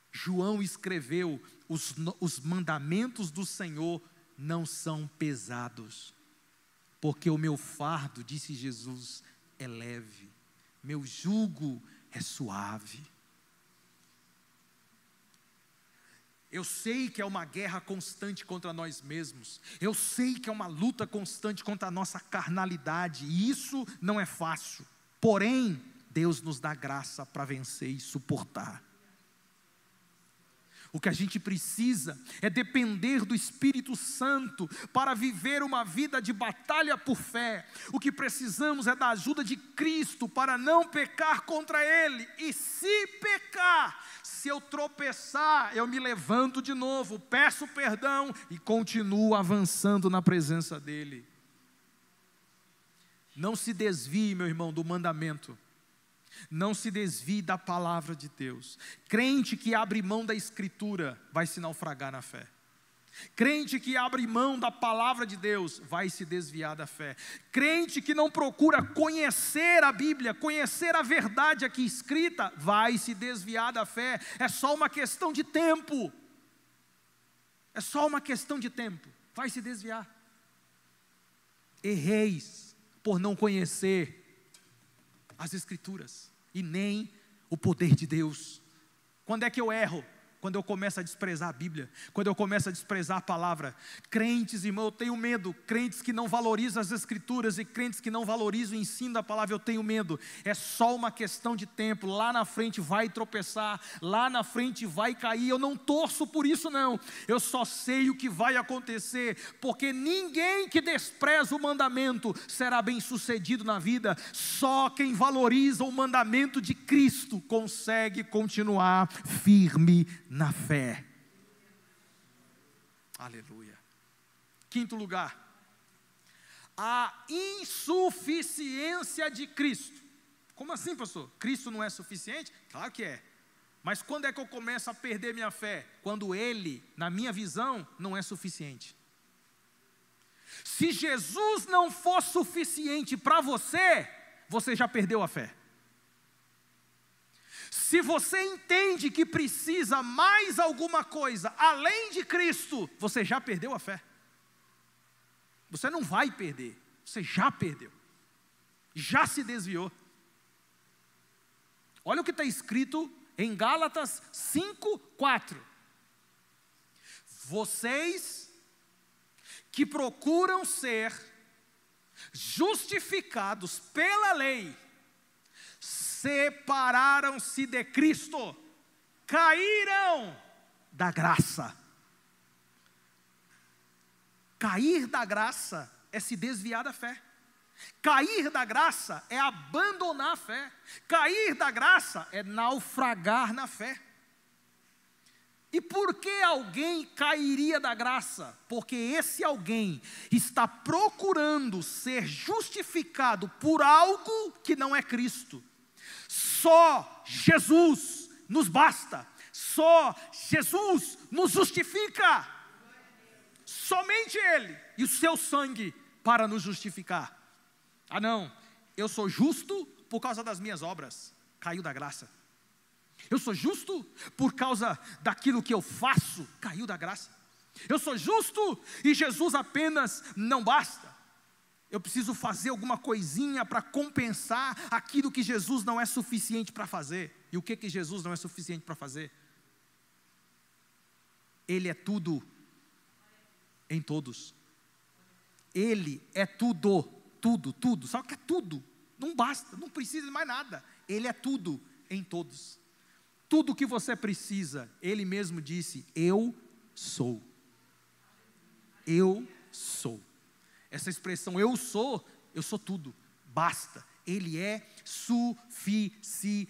João escreveu, os mandamentos do Senhor não são pesados, porque o meu fardo, disse Jesus, é leve, meu jugo é suave. Eu sei que é uma guerra constante contra nós mesmos. Eu sei que é uma luta constante contra a nossa carnalidade. E isso não é fácil. Porém, Deus nos dá graça para vencer e suportar. O que a gente precisa é depender do Espírito Santo para viver uma vida de batalha por fé. O que precisamos é da ajuda de Cristo para não pecar contra Ele. E se pecar, se eu tropeçar, eu me levanto de novo, peço perdão e continuo avançando na presença dEle. Não se desvie, meu irmão, do mandamento. Não se desvie da palavra de Deus. Crente que abre mão da Escritura vai se naufragar na fé. Crente que abre mão da palavra de Deus vai se desviar da fé. Crente que não procura conhecer a Bíblia, conhecer a verdade aqui escrita, vai se desviar da fé. É só uma questão de tempo. É só uma questão de tempo. Vai se desviar. Erreis por não conhecer as Escrituras e nem o poder de Deus. Quando é que eu erro? Quando eu começo a desprezar a Bíblia, quando eu começo a desprezar a palavra. Crentes, irmão, eu tenho medo. Crentes que não valorizam as Escrituras e crentes que não valorizam o ensino da palavra, eu tenho medo. É só uma questão de tempo. Lá na frente vai tropeçar, lá na frente vai cair. Eu não torço por isso não. Eu só sei o que vai acontecer, porque ninguém que despreza o mandamento será bem sucedido na vida. Só quem valoriza o mandamento de Cristo consegue continuar firme na fé. Aleluia. Quinto lugar, a insuficiência de Cristo. Como assim, pastor? Cristo não é suficiente? Claro que é. Mas quando é que eu começo a perder minha fé? Quando Ele, na minha visão, não é suficiente. Se Jesus não for suficiente para você, você já perdeu a fé. Se você entende que precisa mais alguma coisa além de Cristo, você já perdeu a fé. Você não vai perder, você já perdeu, já se desviou. Olha o que está escrito em Gálatas 5:4. Vocês que procuram ser justificados pela lei, separaram-se de Cristo, caíram da graça. Cair da graça é se desviar da fé. Cair da graça é abandonar a fé. Cair da graça é naufragar na fé. E por que alguém cairia da graça? Porque esse alguém está procurando ser justificado por algo que não é Cristo. Só Jesus nos basta. Só Jesus nos justifica. Somente Ele e o seu sangue para nos justificar. Ah não, eu sou justo por causa das minhas obras. Caiu da graça. Eu sou justo por causa daquilo que eu faço. Caiu da graça. Eu sou justo e Jesus apenas não basta. Eu preciso fazer alguma coisinha para compensar aquilo que Jesus não é suficiente para fazer. E o que Jesus não é suficiente para fazer? Ele é tudo em todos. Ele é tudo, tudo. Só que é tudo. Não basta, não precisa de mais nada. Ele é tudo em todos. Tudo que você precisa, Ele mesmo disse, eu sou. Eu sou. Essa expressão eu sou tudo, basta. Ele é suficiente.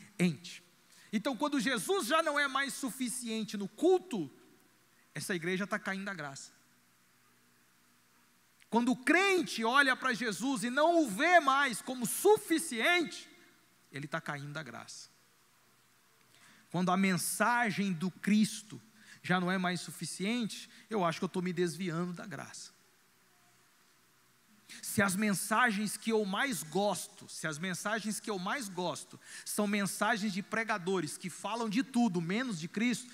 Então quando Jesus já não é mais suficiente no culto, essa igreja está caindo da graça. Quando o crente olha para Jesus e não o vê mais como suficiente, ele está caindo da graça. Quando a mensagem do Cristo já não é mais suficiente, eu acho que eu estou me desviando da graça. Se as mensagens que eu mais gosto, são mensagens de pregadores que falam de tudo, menos de Cristo,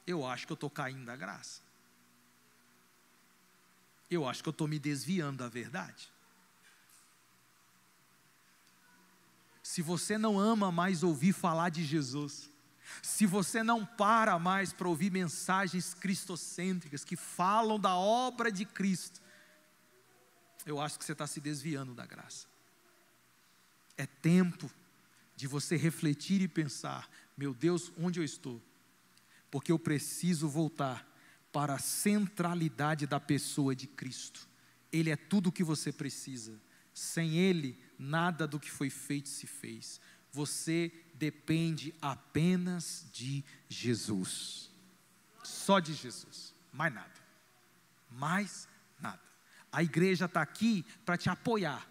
eu acho que eu estou caindo da graça. Eu acho que eu estou me desviando da verdade. Se você não ama mais ouvir falar de Jesus, se você não para mais para ouvir mensagens cristocêntricas que falam da obra de Cristo, eu acho que você está se desviando da graça. É tempo de você refletir e pensar, meu Deus, onde eu estou? Porque eu preciso voltar para a centralidade da pessoa de Cristo. Ele é tudo o que você precisa. Sem Ele, nada do que foi feito se fez. Você depende apenas de Jesus. Só de Jesus. Mais nada. Mais nada. A igreja está aqui para te apoiar.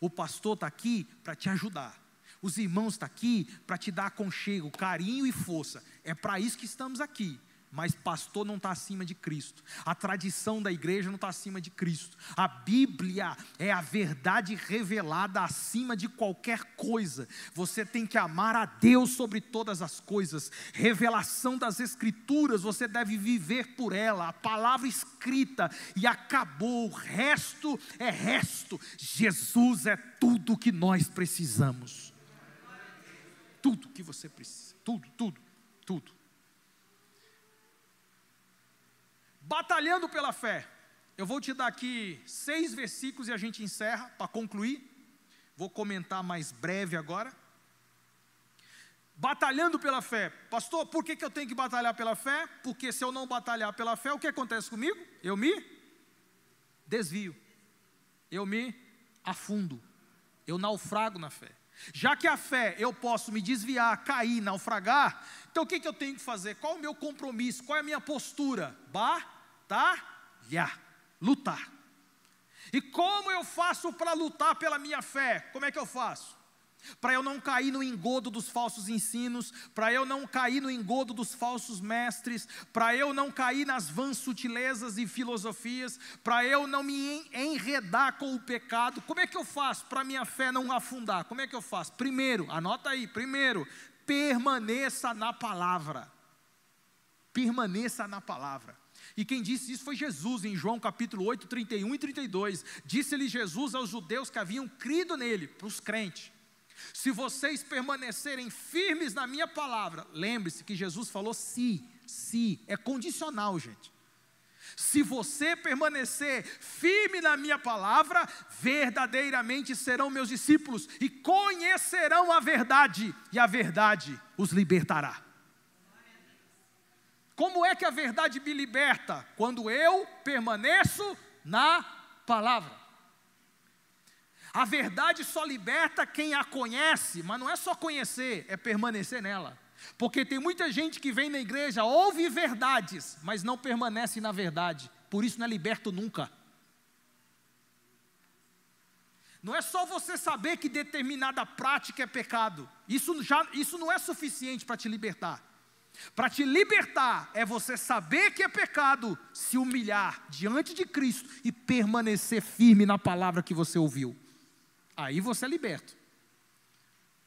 O pastor está aqui para te ajudar. Os irmãos estão aqui para te dar aconchego, carinho e força. É para isso que estamos aqui. Mas pastor não está acima de Cristo. A tradição da igreja não está acima de Cristo. A Bíblia é a verdade revelada acima de qualquer coisa. Você tem que amar a Deus sobre todas as coisas. Revelação das Escrituras, você deve viver por ela. A palavra escrita e acabou. O resto é resto. Jesus é tudo que nós precisamos. Tudo que você precisa. Tudo. Batalhando pela fé. Eu vou te dar aqui 6 versículos e a gente encerra para concluir. Vou comentar mais breve agora. Batalhando pela fé. Pastor, por que eu tenho que batalhar pela fé? Porque se eu não batalhar pela fé, o que acontece comigo? Eu me desvio. Eu me afundo. Eu naufrago na fé. Já que a fé eu posso me desviar, cair, naufragar, então o que eu tenho que fazer? Qual é o meu compromisso? Qual é a minha postura? Batalhar, lutar. E como eu faço para lutar pela minha fé? Como é que eu faço? Para eu não cair no engodo dos falsos ensinos, para eu não cair no engodo dos falsos mestres, para eu não cair nas vãs sutilezas e filosofias, para eu não me enredar com o pecado. Como é que eu faço para minha fé não afundar? Como é que eu faço? Primeiro, anota aí, permaneça na palavra. Permaneça na palavra. E quem disse isso foi Jesus, em João capítulo 8, 31 e 32. Disse-lhe Jesus aos judeus que haviam crido nele, para os crentes: se vocês permanecerem firmes na minha palavra, lembre-se que Jesus falou se, é condicional, gente. Se você permanecer firme na minha palavra, verdadeiramente serão meus discípulos e conhecerão a verdade, e a verdade os libertará. Como é que a verdade me liberta? Quando eu permaneço na palavra. A verdade só liberta quem a conhece, mas não é só conhecer, é permanecer nela. Porque tem muita gente que vem na igreja, ouve verdades, mas não permanece na verdade. Por isso não é liberto nunca. Não é só você saber que determinada prática é pecado. Isso não é suficiente para te libertar. Para te libertar é você saber que é pecado, se humilhar diante de Cristo e permanecer firme na palavra que você ouviu. Aí você é liberto.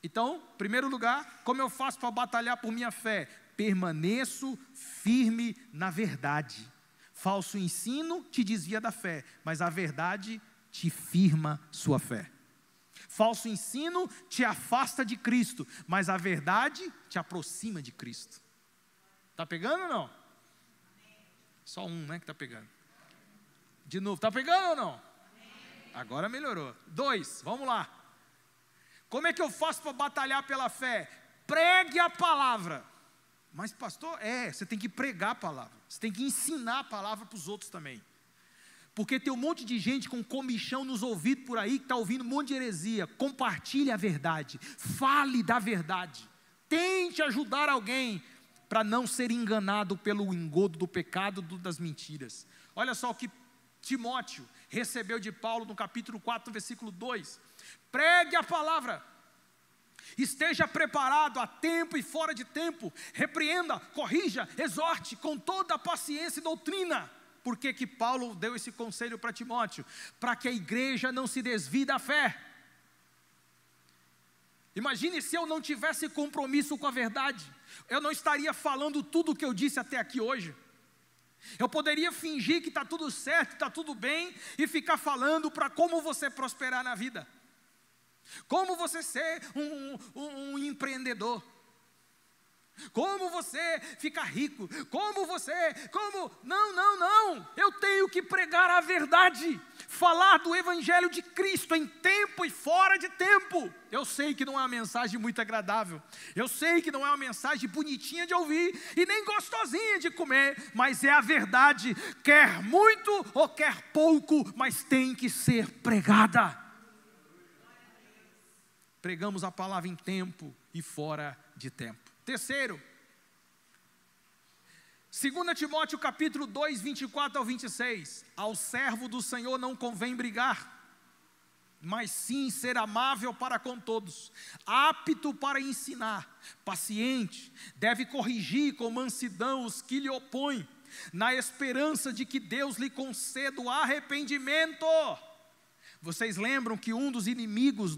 Então, em primeiro lugar, como eu faço para batalhar por minha fé? Permaneço firme na verdade. Falso ensino te desvia da fé, mas a verdade te firma sua fé. Falso ensino te afasta de Cristo, mas a verdade te aproxima de Cristo. Está pegando ou não? Só um, né, que está pegando. De novo, está pegando ou não? Agora melhorou. 2, vamos lá. Como é que eu faço para batalhar pela fé? Pregue a palavra. Mas pastor, você tem que pregar a palavra. Você tem que ensinar a palavra para os outros também. Porque tem um monte de gente com comichão nos ouvidos por aí, que está ouvindo um monte de heresia. Compartilhe a verdade. Fale da verdade. Tente ajudar alguém para não ser enganado pelo engodo do pecado, das mentiras. Olha só o que Timóteo recebeu de Paulo no capítulo 4, versículo 2. Pregue a palavra. Esteja preparado a tempo e fora de tempo. Repreenda, corrija, exorte com toda a paciência e doutrina. Por que Paulo deu esse conselho para Timóteo? Para que a igreja não se desvie da fé. Imagine se eu não tivesse compromisso com a verdade. Eu não estaria falando tudo o que eu disse até aqui hoje. Eu poderia fingir que está tudo certo, está tudo bem, e ficar falando para como você prosperar na vida. Como você ser um empreendedor. Como você ficar rico. Não. Eu tenho que pregar a verdade. Falar do evangelho de Cristo em tempo e fora de tempo. Eu sei que não é uma mensagem muito agradável. Eu sei que não é uma mensagem bonitinha de ouvir e nem gostosinha de comer, mas é a verdade. Quer muito ou quer pouco, mas tem que ser pregada. Pregamos a palavra em tempo e fora de tempo. Terceiro, 2 Timóteo capítulo 2, 24 ao 26. Ao servo do Senhor não convém brigar, mas sim ser amável para com todos, apto para ensinar, paciente, deve corrigir com mansidão os que lhe opõem, na esperança de que Deus lhe conceda o arrependimento. Vocês lembram que um dos inimigos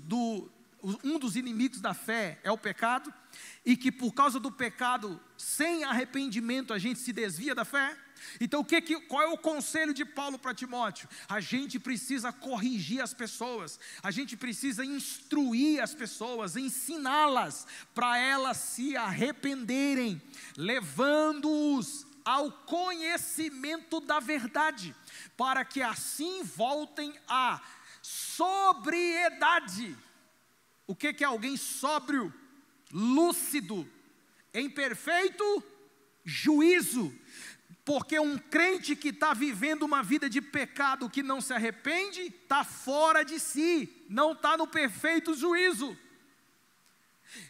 da fé é o pecado, e que por causa do pecado, sem arrependimento, a gente se desvia da fé? Então qual é o conselho de Paulo para Timóteo? A gente precisa corrigir as pessoas, a gente precisa instruir as pessoas, ensiná-las, para elas se arrependerem, levando-os ao conhecimento da verdade, para que assim voltem à sobriedade. O que é alguém sóbrio? Lúcido, em perfeito juízo. Porque um crente que está vivendo uma vida de pecado, que não se arrepende, está fora de si, não está no perfeito juízo.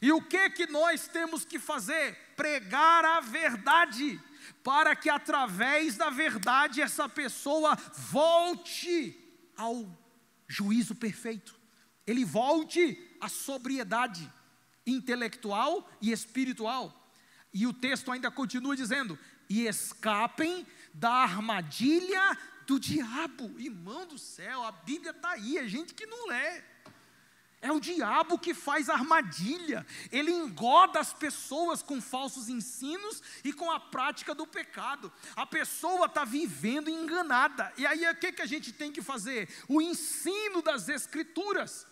E o que nós temos que fazer? Pregar a verdade, para que através da verdade essa pessoa volte ao juízo perfeito. Ele volte à sobriedade intelectual e espiritual. E o texto ainda continua dizendo: e escapem da armadilha do diabo. Irmão do céu, a Bíblia está aí, é gente que não lê. É o diabo que faz armadilha. Ele engoda as pessoas com falsos ensinos e com a prática do pecado. A pessoa está vivendo enganada. E aí o que a gente tem que fazer? O ensino das Escrituras,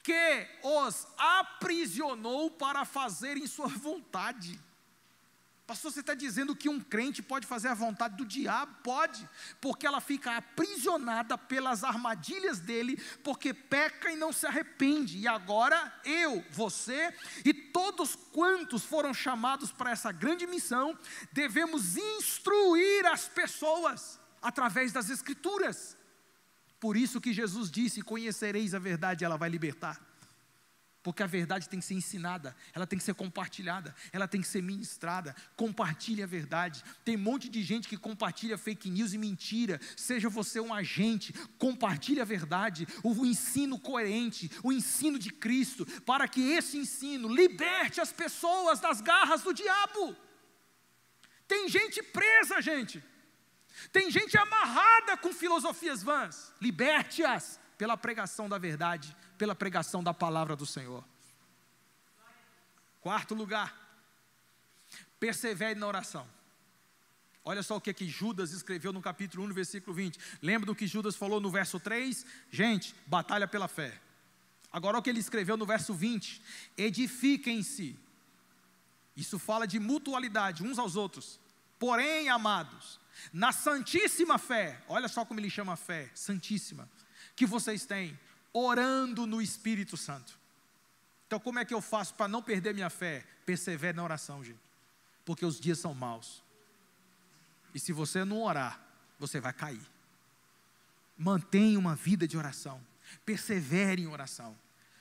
que os aprisionou para fazerem sua vontade. Pastor, você está dizendo que um crente pode fazer a vontade do diabo? Pode, porque ela fica aprisionada pelas armadilhas dele, porque peca e não se arrepende. E agora eu, você e todos quantos foram chamados para essa grande missão, devemos instruir as pessoas através das Escrituras. Por isso que Jesus disse: conhecereis a verdade, ela vai libertar. porque a verdade tem que ser ensinada, ela tem que ser compartilhada, ela tem que ser ministrada. Compartilhe a verdade. Tem um monte de gente que compartilha fake news e mentira. Seja você um agente, compartilhe a verdade, o ensino coerente, o ensino de Cristo, para que esse ensino liberte as pessoas das garras do diabo. Tem gente presa, gente. Tem gente amarrada com filosofias vãs. Liberte-as pela pregação da verdade, pela pregação da palavra do Senhor. Quarto lugar, persevere na oração. Olha só o que Judas escreveu no capítulo 1, no versículo 20. Lembra do que Judas falou no verso 3? Gente, batalha pela fé. Agora o que ele escreveu no verso 20: edifiquem-se. Isso fala de mutualidade uns aos outros. Porém, amados, na santíssima fé, olha só como ele chama a fé, santíssima, que vocês têm, orando no Espírito Santo. Então como é que eu faço para não perder minha fé? Persevere na oração, gente, porque os dias são maus, e se você não orar, você vai cair. Mantenha uma vida de oração, persevere em oração,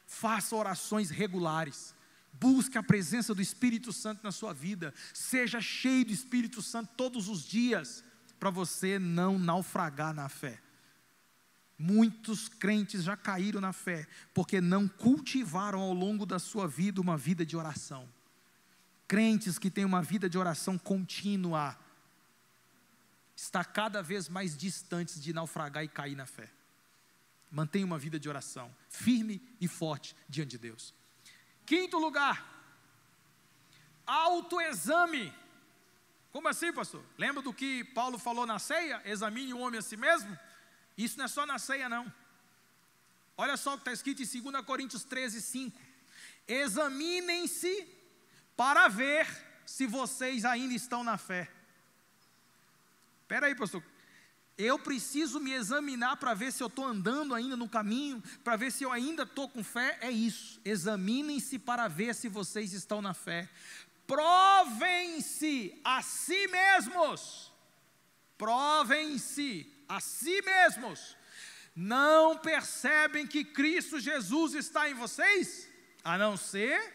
faça orações regulares, busque a presença do Espírito Santo na sua vida, seja cheio do Espírito Santo todos os dias, para você não naufragar na fé. Muitos crentes já caíram na fé, porque não cultivaram ao longo da sua vida uma vida de oração. Crentes que têm uma vida de oração contínua, está cada vez mais distantes de naufragar e cair na fé. Mantenha uma vida de oração, firme e forte diante de Deus. Quinto lugar, autoexame. Como assim, pastor? Lembra do que Paulo falou na ceia? Examine o homem a si mesmo. Isso não é só na ceia, não. Olha só o que está escrito em 2 Coríntios 13, 5. Examinem-se para ver se vocês ainda estão na fé. Espera aí, pastor. Eu preciso me examinar para ver se eu estou andando ainda no caminho, para ver se eu ainda estou com fé. É isso. Examinem-se para ver se vocês estão na fé. Provem-se a si mesmos. Provem-se a si mesmos. Não percebem que Cristo Jesus está em vocês? A não ser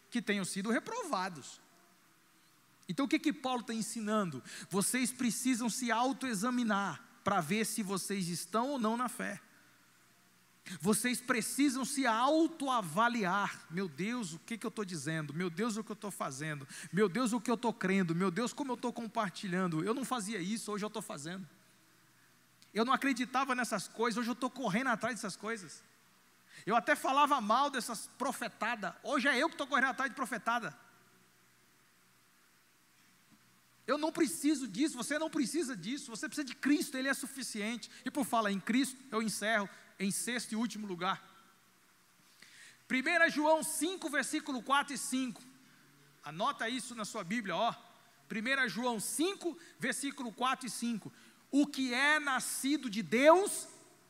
que tenham sido reprovados. Então o que Paulo está ensinando? Vocês precisam se autoexaminar para ver se vocês estão ou não na fé. Vocês precisam se autoavaliar. Meu Deus, o que eu estou dizendo? Meu Deus, o que eu estou fazendo? Meu Deus, o que eu estou crendo? Meu Deus, como eu estou compartilhando? Eu não fazia isso, hoje eu estou fazendo. Eu não acreditava nessas coisas, hoje eu estou correndo atrás dessas coisas. Eu até falava mal dessas profetadas, hoje é eu que estou correndo atrás de profetada. Eu não preciso disso, você não precisa disso, você precisa de Cristo, Ele é suficiente. E por falar em Cristo, eu encerro em sexto e último lugar. 1 João 5, versículo 4 e 5. Anota isso na sua Bíblia, ó. 1 João 5, versículo 4 e 5. O que é nascido de Deus,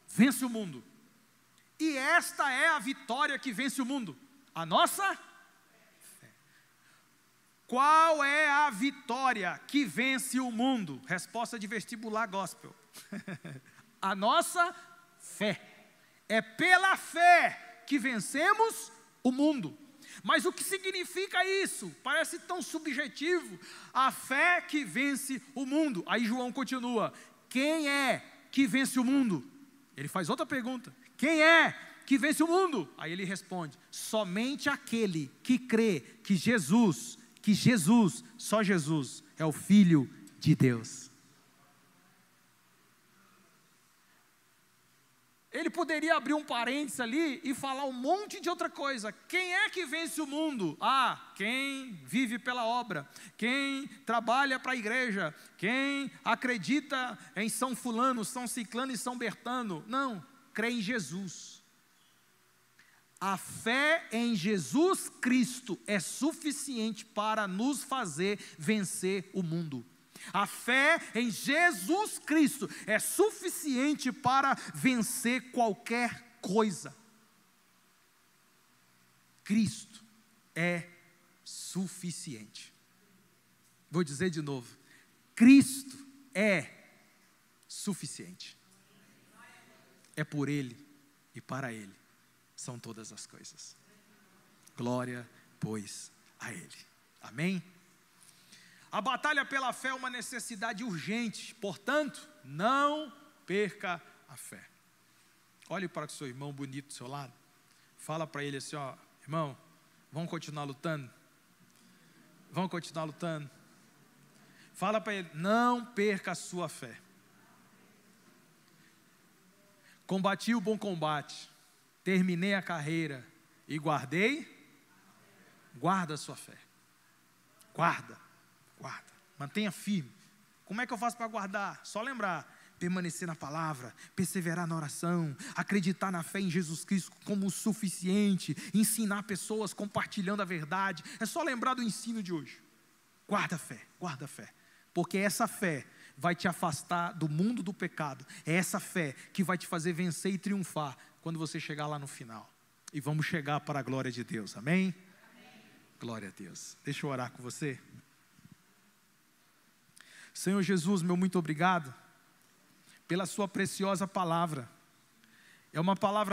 vence o mundo. E esta é a vitória que vence o mundo, a nossa fé. Qual é a vitória que vence o mundo? Resposta de vestibular gospel. A nossa fé. É pela fé que vencemos o mundo. Mas o que significa isso? Parece tão subjetivo. A fé que vence o mundo. Aí João continua: quem é que vence o mundo? Ele faz outra pergunta: quem é que vence o mundo? Aí ele responde: somente aquele que crê que Jesus, só Jesus, é o Filho de Deus. Ele poderia abrir um parênteses ali e falar um monte de outra coisa. Quem é que vence o mundo? Ah, quem vive pela obra, quem trabalha para a igreja, quem acredita em São Fulano, São Ciclano e São Bertano. Não, crê em Jesus. A fé em Jesus Cristo é suficiente para nos fazer vencer o mundo. A fé em Jesus Cristo é suficiente para vencer qualquer coisa. Cristo é suficiente. Vou dizer de novo: Cristo é suficiente. É por Ele e para Ele são todas as coisas. Glória, pois, a Ele. Amém? A batalha pela fé é uma necessidade urgente, portanto, não perca a fé. Olhe para o seu irmão bonito do seu lado, fala para ele assim, ó, irmão, vamos continuar lutando? Vamos continuar lutando? Fala para ele, não perca a sua fé. Combati o bom combate, terminei a carreira e guardei. Guarda a sua fé. Guarda. Mantenha firme. Como é que eu faço para guardar? Só lembrar, permanecer na palavra, perseverar na oração, acreditar na fé em Jesus Cristo como o suficiente, ensinar pessoas compartilhando a verdade. É só lembrar do ensino de hoje. Guarda a fé, porque essa fé vai te afastar do mundo do pecado. É essa fé que vai te fazer vencer e triunfar quando você chegar lá no final. E vamos chegar para a glória de Deus, amém? Glória a Deus. Deixa eu orar com você. Senhor Jesus, meu muito obrigado pela sua preciosa palavra. É uma palavra